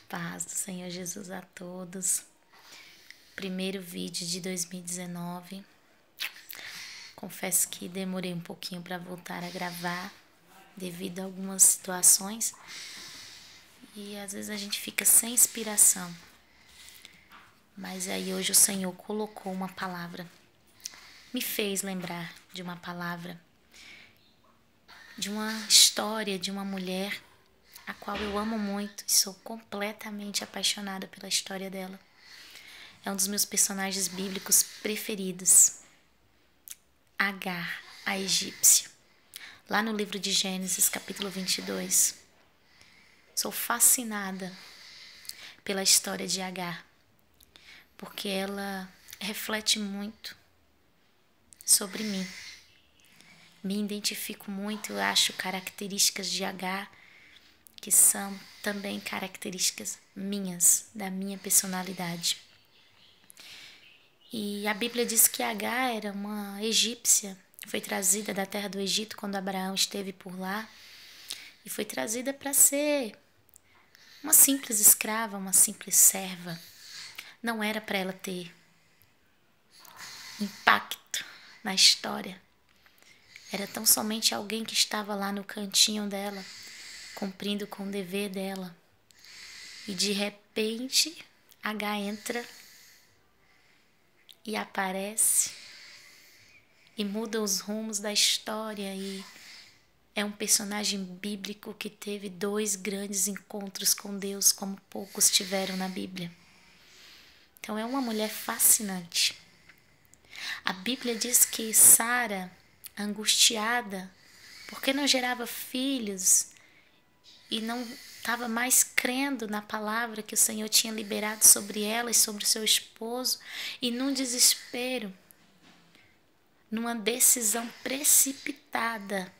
Paz do Senhor Jesus a todos. Primeiro vídeo de 2019. Confesso que demorei um pouquinho para voltar a gravar devido a algumas situações e às vezes a gente fica sem inspiração. Mas aí hoje o Senhor colocou uma palavra, me fez lembrar de uma palavra, de uma história de uma mulher a qual eu amo muito e sou completamente apaixonada pela história dela. É um dos meus personagens bíblicos preferidos. Agar, a egípcia. Lá no livro de Gênesis, capítulo 22. Sou fascinada pela história de Agar, porque ela reflete muito sobre mim. Me identifico muito, eu acho características de Agar que são também características minhas, da minha personalidade. E a Bíblia diz que Agar era uma egípcia, foi trazida da terra do Egito quando Abraão esteve por lá e foi trazida para ser uma simples escrava, uma simples serva. Não era para ela ter impacto na história. Era tão somente alguém que estava lá no cantinho dela, cumprindo com o dever dela. E de repente, Agar entra e aparece e muda os rumos da história e é um personagem bíblico que teve 2 grandes encontros com Deus, como poucos tiveram na Bíblia. Então é uma mulher fascinante. A Bíblia diz que Sara, angustiada, porque não gerava filhos e não estava mais crendo na palavra que o Senhor tinha liberado sobre ela e sobre o seu esposo, e num desespero, numa decisão precipitada,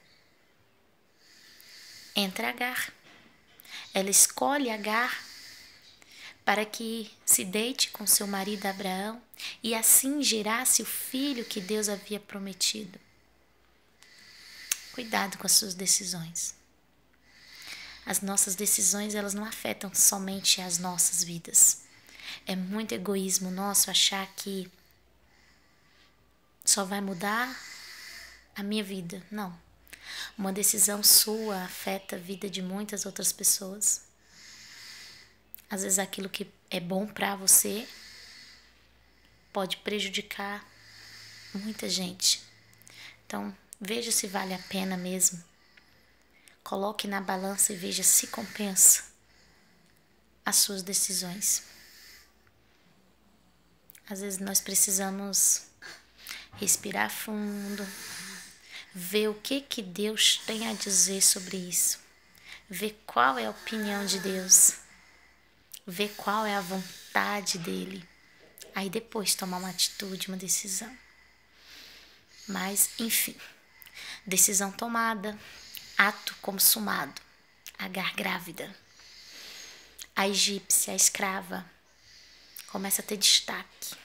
entra Agar. Ela escolhe Agar para que se deite com seu marido Abraão e assim gerasse o filho que Deus havia prometido. Cuidado com as suas decisões. As nossas decisões, elas não afetam somente as nossas vidas. É muito egoísmo nosso achar que só vai mudar a minha vida. Não. Uma decisão sua afeta a vida de muitas outras pessoas. Às vezes aquilo que é bom para você pode prejudicar muita gente. Então, veja se vale a pena mesmo. Coloque na balança e veja se compensa as suas decisões. Às vezes nós precisamos respirar fundo, ver o que Deus tem a dizer sobre isso, ver qual é a opinião de Deus, ver qual é a vontade dele, aí depois tomar uma atitude, uma decisão. Mas, enfim, decisão tomada, ato consumado. Agar grávida. A egípcia, a escrava, começa a ter destaque.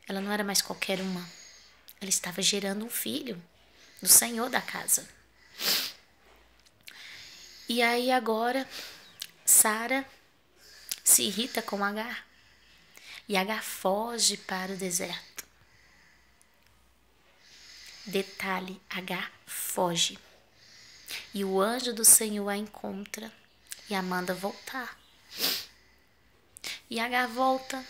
Ela não era mais qualquer uma. Ela estava gerando um filho do senhor da casa. E aí agora, Sara se irrita com Agar. E Agar foge para o deserto. Detalhe, Agar foge. E o anjo do Senhor a encontra e a manda voltar. E Agar volta,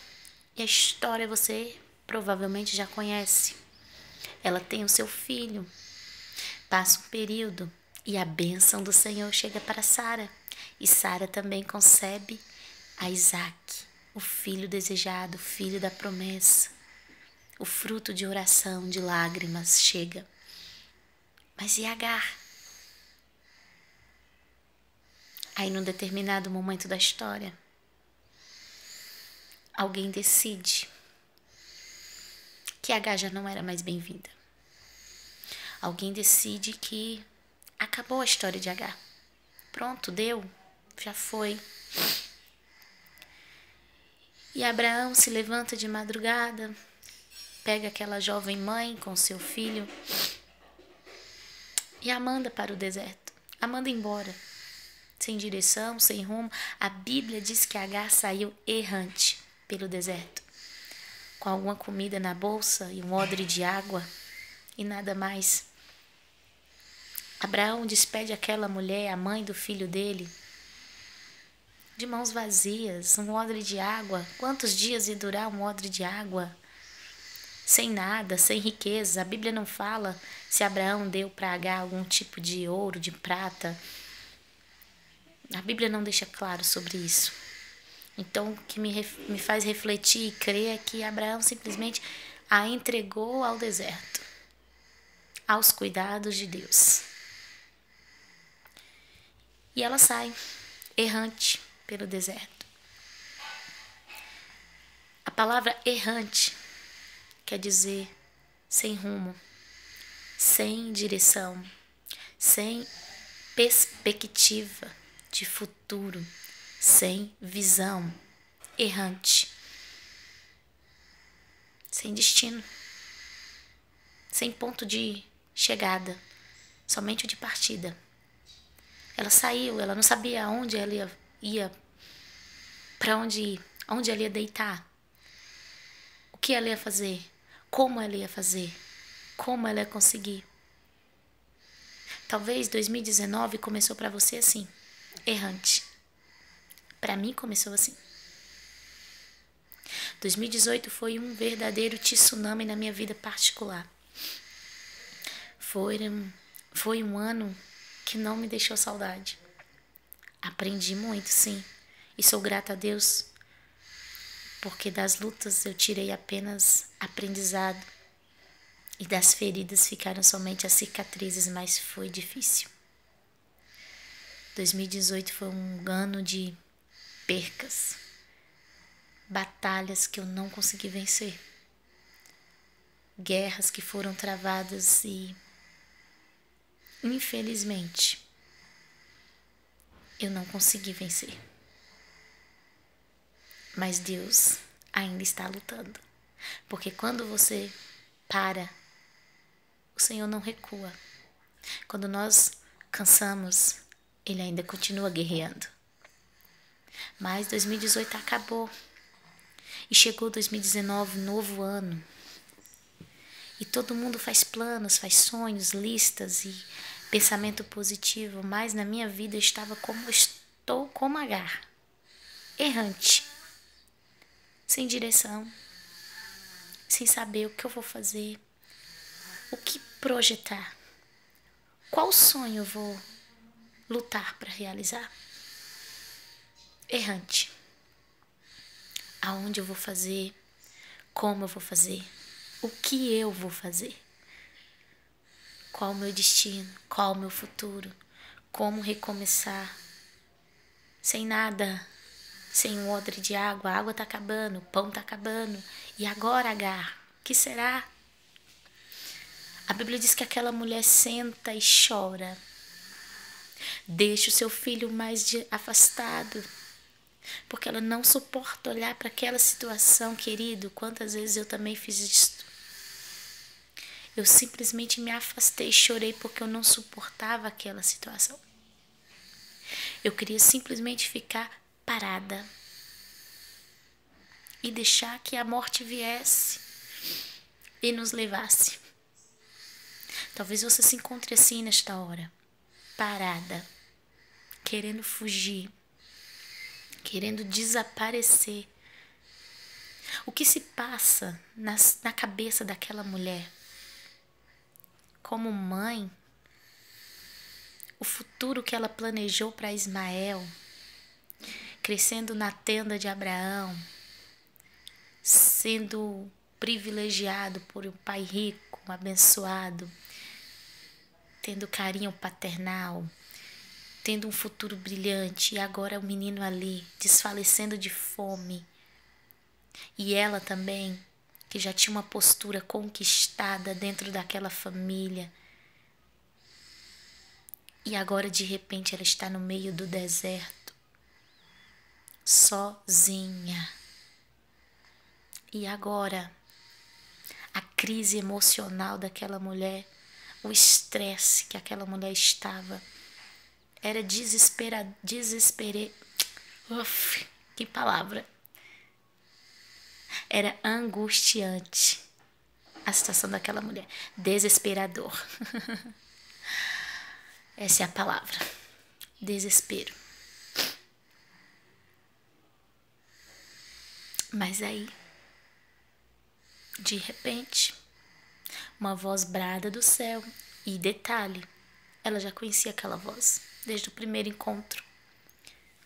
e a história você provavelmente já conhece. Ela tem o seu filho, passa um período e a bênção do Senhor chega para Sara. E Sara também concebe a Isaac, o filho desejado, o filho da promessa. O fruto de oração, de lágrimas chega. Mas e Agar? Aí, num determinado momento da história, alguém decide que Agar já não era mais bem-vinda. Alguém decide que acabou a história de Agar. Pronto, deu, já foi. E Abraão se levanta de madrugada, pega aquela jovem mãe com seu filho e a manda para o deserto. A manda embora. sem direção, sem rumo. A Bíblia diz que Agar saiu errante pelo deserto, com alguma comida na bolsa e um odre de água e nada mais. Abraão despede aquela mulher, a mãe do filho dele, de mãos vazias, um odre de água. Quantos dias ia durar um odre de água? Sem nada, sem riqueza. A Bíblia não fala se Abraão deu para Agar algum tipo de ouro, de prata. A Bíblia não deixa claro sobre isso. Então, o que me faz refletir e crer é que Abraão simplesmente a entregou ao deserto, aos cuidados de Deus. E ela sai, errante pelo deserto. A palavra errante quer dizer sem rumo, sem direção, sem perspectiva de futuro, sem visão, errante, sem destino, sem ponto de chegada, somente o de partida. Ela saiu, ela não sabia aonde ela ia, para onde ir, onde ela ia deitar, o que ela ia fazer, como ela ia fazer, como ela ia conseguir. Talvez 2019 começou para você assim, errante. Para mim começou assim. 2018 foi um verdadeiro tsunami na minha vida particular. Foi um ano que não me deixou saudade. Aprendi muito, sim. E sou grata a Deus, porque das lutas eu tirei apenas aprendizado. E das feridas ficaram somente as cicatrizes, mas foi difícil. 2018 foi um ano de percas, batalhas que eu não consegui vencer, guerras que foram travadas e, infelizmente, eu não consegui vencer. Mas Deus ainda está lutando, porque quando você para, o Senhor não recua. Quando nós cansamos, Ele ainda continua guerreando. Mas 2018 acabou. E chegou 2019, novo ano. E todo mundo faz planos, faz sonhos, listas e pensamento positivo. Mas na minha vida eu estou como Agar. Errante. Sem direção. Sem saber o que eu vou fazer. O que projetar? Qual sonho eu vou lutar para realizar? Errante. Aonde eu vou fazer? Como eu vou fazer? O que eu vou fazer? Qual o meu destino? Qual o meu futuro? Como recomeçar? Sem nada, sem um odre de água, a água está acabando, o pão está acabando. E agora, Agar, o que será? A Bíblia diz que aquela mulher senta e chora. Deixa o seu filho mais afastado, porque ela não suporta olhar para aquela situação, querido. Quantas vezes eu também fiz isso? Eu simplesmente me afastei e chorei porque eu não suportava aquela situação. Eu queria simplesmente ficar parada e deixar que a morte viesse e nos levasse. Talvez você se encontre assim nesta hora, parada, querendo fugir, querendo desaparecer. O que se passa na cabeça daquela mulher? Como mãe, o futuro que ela planejou para Ismael, crescendo na tenda de Abraão, sendo privilegiado por um pai rico, abençoado, tendo carinho paternal, tendo um futuro brilhante, e agora o menino ali, desfalecendo de fome. E ela também, que já tinha uma postura conquistada dentro daquela família. E agora, de repente, ela está no meio do deserto, sozinha. E agora, a crise emocional daquela mulher, o estresse que aquela mulher estava, Era Uf, que palavra. Era angustiante a situação daquela mulher. Desesperador. Essa é a palavra. Desespero. Mas aí, de repente, uma voz brada do céu. E detalhe, ela já conhecia aquela voz desde o primeiro encontro.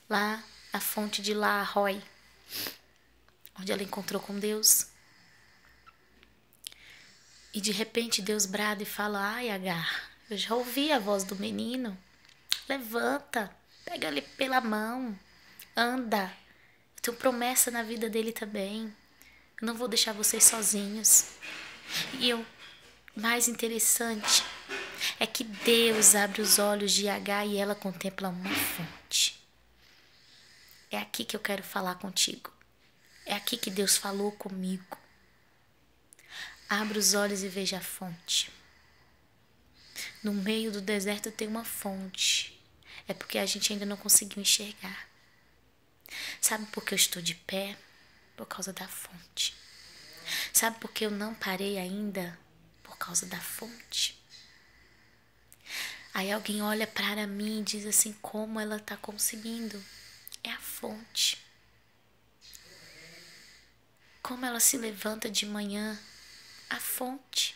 Lá na fonte de La-Roy, onde ela encontrou com Deus. E de repente Deus brada e fala: ai, Agar, eu já ouvi a voz do menino. Levanta, pega ele pela mão, anda. Eu tenho promessa na vida dele também. Eu não vou deixar vocês sozinhos. E o mais interessante é que Deus abre os olhos de Agar e ela contempla uma fonte. É aqui que eu quero falar contigo. É aqui que Deus falou comigo. Abra os olhos e veja a fonte. No meio do deserto tem uma fonte. É porque a gente ainda não conseguiu enxergar. Sabe por que eu estou de pé? Por causa da fonte. Sabe por que eu não parei ainda? Por causa da fonte. Aí alguém olha para mim e diz assim: como ela está conseguindo? É a fonte. Como ela se levanta de manhã? A fonte.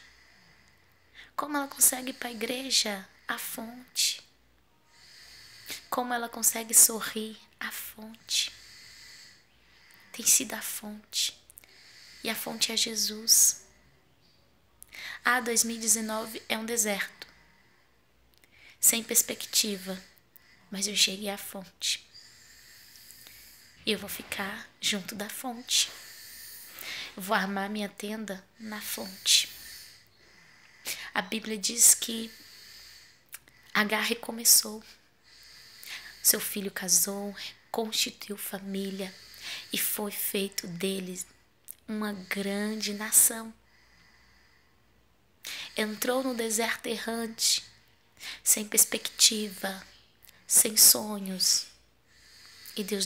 Como ela consegue ir para a igreja? A fonte. Como ela consegue sorrir? A fonte. Tem sido a fonte. E a fonte é Jesus. 2019 é um deserto. Sem perspectiva. Mas eu enxerguei a fonte. E eu vou ficar junto da fonte. Eu vou armar minha tenda na fonte. A Bíblia diz que Agar recomeçou. Seu filho casou, constituiu família e foi feito deles uma grande nação. Entrou no deserto errante, sem perspectiva, sem sonhos. E Deus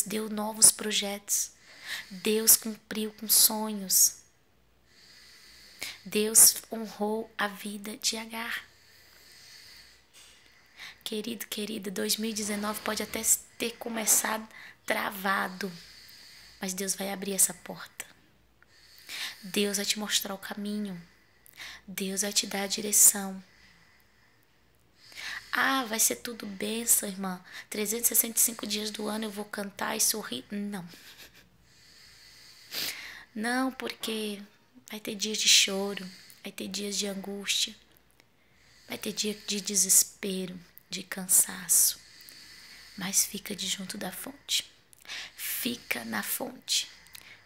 deu novos projetos. Deus cumpriu com sonhos. Deus honrou a vida de Agar. Querido, querida, 2019 pode até ter começado travado, mas Deus vai abrir essa porta. Deus vai te mostrar o caminho. Deus vai te dar a direção. Vai ser tudo bênção, irmã. 365 dias do ano eu vou cantar e sorrir. Não. Não, porque vai ter dias de choro, vai ter dias de angústia, vai ter dia de desespero, de cansaço. Mas fica de junto da fonte. Fica na fonte.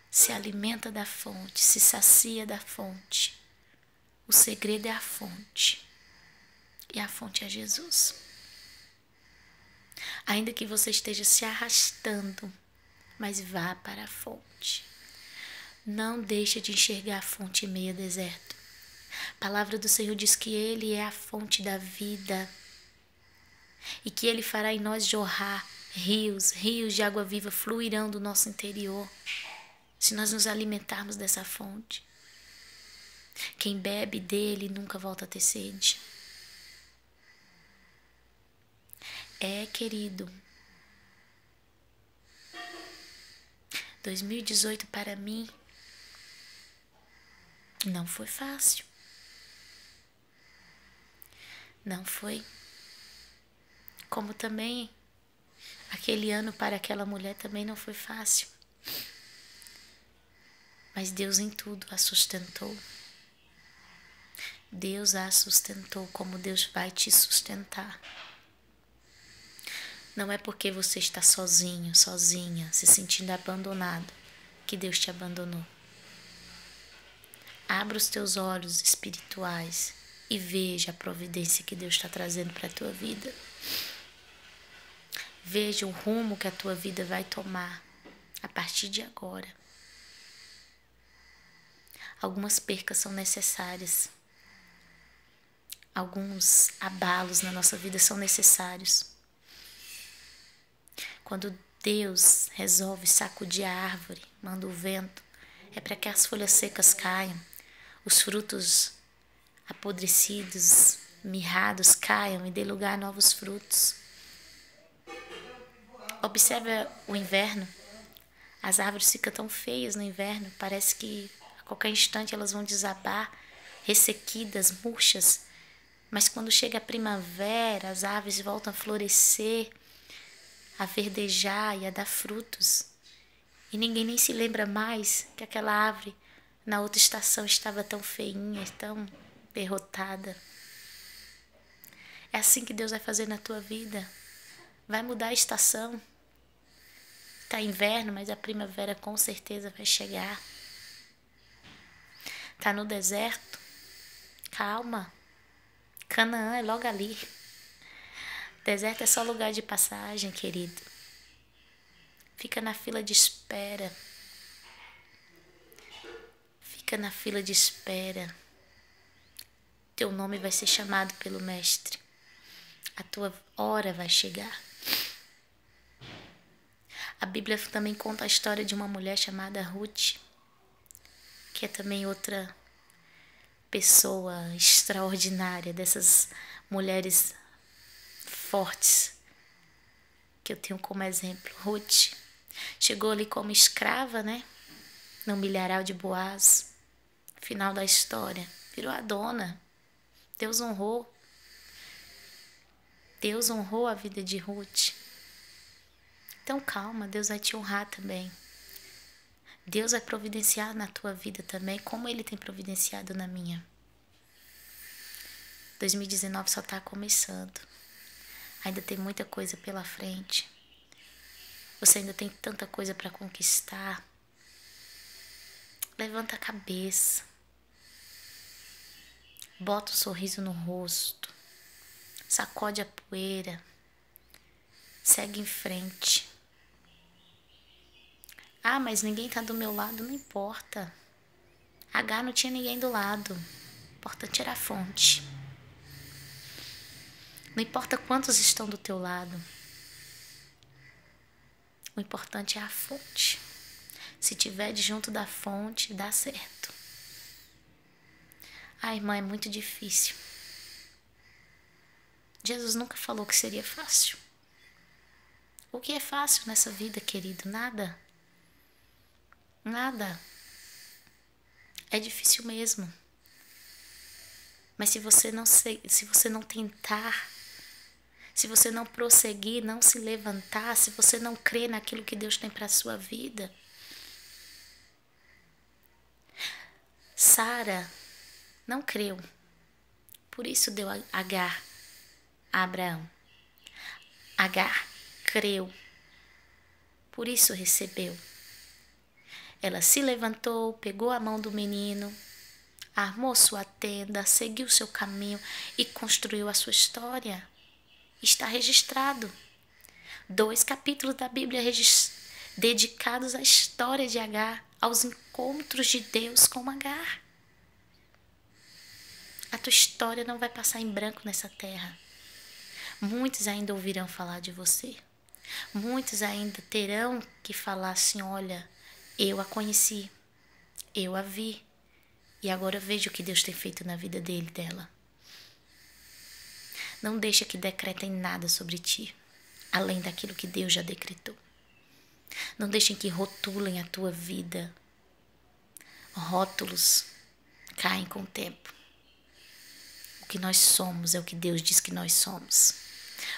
Se alimenta da fonte, se sacia da fonte. O segredo é a fonte. E a fonte é Jesus. Ainda que você esteja se arrastando, mas vá para a fonte. Não deixe de enxergar a fonte em meio ao deserto. A palavra do Senhor diz que Ele é a fonte da vida. E que Ele fará em nós jorrar rios de água viva fluirão do nosso interior. Se nós nos alimentarmos dessa fonte. Quem bebe dele nunca volta a ter sede. Querido, 2018 para mim não foi fácil. Não foi. Como também aquele ano para aquela mulher também não foi fácil. Mas Deus em tudo a sustentou. Deus a sustentou como Deus vai te sustentar. Não é porque você está sozinho, sozinha, se sentindo abandonado, que Deus te abandonou. Abra os teus olhos espirituais e veja a providência que Deus está trazendo para a tua vida. Veja o rumo que a tua vida vai tomar a partir de agora. Algumas percas são necessárias. alguns abalos na nossa vida são necessários. Quando Deus resolve sacudir a árvore, manda o vento, é para que as folhas secas caiam, os frutos apodrecidos, mirrados caiam e dê lugar a novos frutos. Observe o inverno. As árvores ficam tão feias no inverno, parece que a qualquer instante elas vão desabar, ressequidas, murchas. Mas quando chega a primavera, as árvores voltam a florescer, a verdejar e a dar frutos. E ninguém nem se lembra mais que aquela árvore na outra estação estava tão feinha, tão derrotada. É assim que Deus vai fazer na tua vida. Vai mudar a estação. Tá inverno, mas a primavera com certeza vai chegar. Tá no deserto? Calma. Canaã é logo ali. Deserto é só lugar de passagem, querido. Fica na fila de espera. Fica na fila de espera. Teu nome vai ser chamado pelo Mestre. A tua hora vai chegar. A Bíblia também conta a história de uma mulher chamada Ruth, que é também outra pessoa extraordinária, dessas mulheres fortes que eu tenho como exemplo. Ruth chegou ali como escrava, né? No milharal de Boaz. Final da história. Virou a dona. Deus honrou. Deus honrou a vida de Ruth. Então calma, Deus vai te honrar também. Deus vai providenciar na tua vida também, como Ele tem providenciado na minha. 2019 só está começando. Ainda tem muita coisa pela frente. Você ainda tem tanta coisa para conquistar. Levanta a cabeça. Bota um sorriso no rosto. Sacode a poeira. Segue em frente. Ah, mas ninguém tá do meu lado, não importa. H não tinha ninguém do lado. O importante era a fonte. Não importa quantos estão do teu lado. O importante é a fonte. Se tiver junto da fonte, dá certo. Ah, irmã, é muito difícil. Jesus nunca falou que seria fácil. O que é fácil nessa vida, querido? Nada. Nada. É difícil mesmo. Mas se você não tentar, se você não prosseguir, não se levantar, se você não crer naquilo que Deus tem para a sua vida. Sara não creu. Por isso deu Agar a Abraão. Agar creu. Por isso recebeu. Ela se levantou, pegou a mão do menino, armou sua tenda, seguiu seu caminho e construiu a sua história. Está registrado. 2 capítulos da Bíblia dedicados à história de Agar, aos encontros de Deus com Agar. A tua história não vai passar em branco nessa terra. Muitos ainda ouvirão falar de você. Muitos ainda terão que falar assim, olha, eu a conheci, eu a vi, e agora vejo o que Deus tem feito na vida dele, dela. Não deixa que decretem nada sobre ti, além daquilo que Deus já decretou. Não deixem que rotulem a tua vida. Rótulos caem com o tempo. O que nós somos é o que Deus diz que nós somos.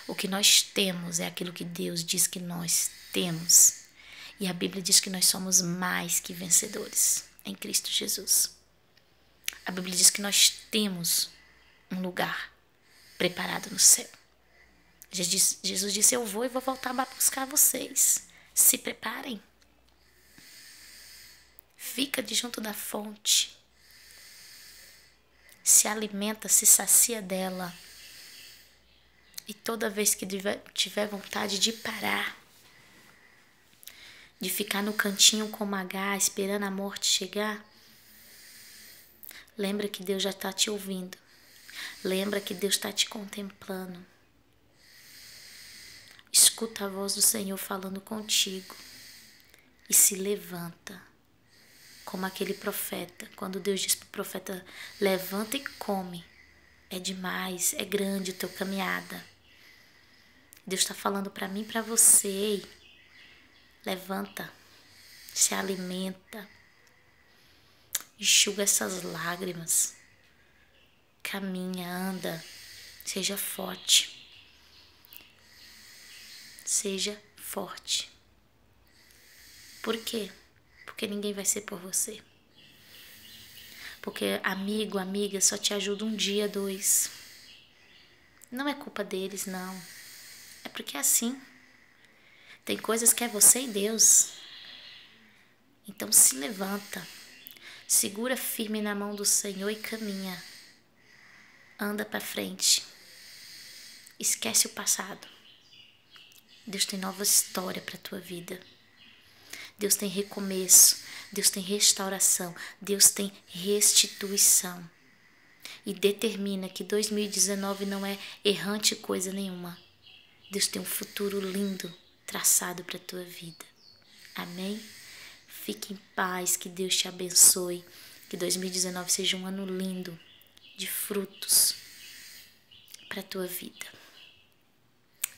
O que nós temos é aquilo que Deus diz que nós temos. E a Bíblia diz que nós somos mais que vencedores em Cristo Jesus. A Bíblia diz que nós temos um lugar preparado no céu. Jesus disse, eu vou e vou voltar para buscar vocês. Se preparem. Fica de junto da fonte. Se alimenta, se sacia dela. E toda vez que tiver vontade de parar, de ficar no cantinho como Agar, esperando a morte chegar, lembra que Deus já está te ouvindo. Lembra que Deus está te contemplando. Escuta a voz do Senhor falando contigo e se levanta. Como aquele profeta, quando Deus diz para o profeta, levanta e come. É demais, é grande a tua caminhada. Deus está falando para mim e para você. Levanta, se alimenta, enxuga essas lágrimas. Caminha, anda, seja forte. Seja forte. Por quê? Porque ninguém vai ser por você. Porque amigo, amiga, só te ajuda um dia, 2. Não é culpa deles, não. É porque é assim. Tem coisas que é você e Deus. Então se levanta. Segura firme na mão do Senhor e caminha. Anda para frente. Esquece o passado. Deus tem nova história para a tua vida. Deus tem recomeço. Deus tem restauração. Deus tem restituição. E determina que 2019 não é errante coisa nenhuma. Deus tem um futuro lindo traçado para a tua vida. Amém? Fique em paz, que Deus te abençoe. Que 2019 seja um ano lindo de frutos para a tua vida.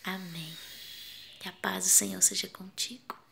Amém. Que a paz do Senhor seja contigo.